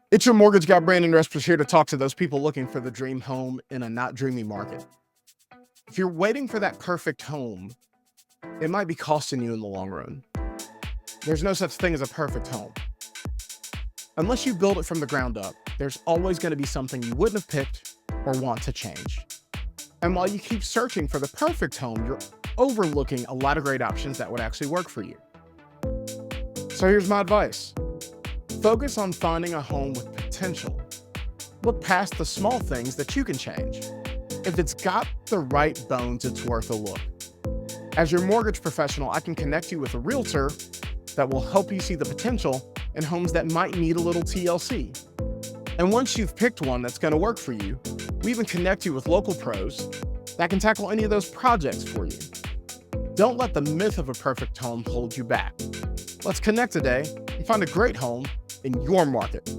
It's your mortgage guy, Brandon Respress, here to talk to those people looking for the dream home in a not dreamy market. If you're waiting for that perfect home, it might be costing you in the long run. There's no such thing as a perfect home. Unless you build it from the ground up, there's always going to be something you wouldn't have picked or want to change. And while you keep searching for the perfect home, you're overlooking a lot of great options that would actually work for you. So here's my advice. Focus on finding a home with potential. Look past the small things that you can change. If it's got the right bones, it's worth a look. As your mortgage professional, I can connect you with a realtor that will help you see the potential in homes that might need a little TLC. And once you've picked one that's going to work for you, we even connect you with local pros that can tackle any of those projects for you. Don't let the myth of a perfect home hold you back. Let's connect today and find a great home in your market.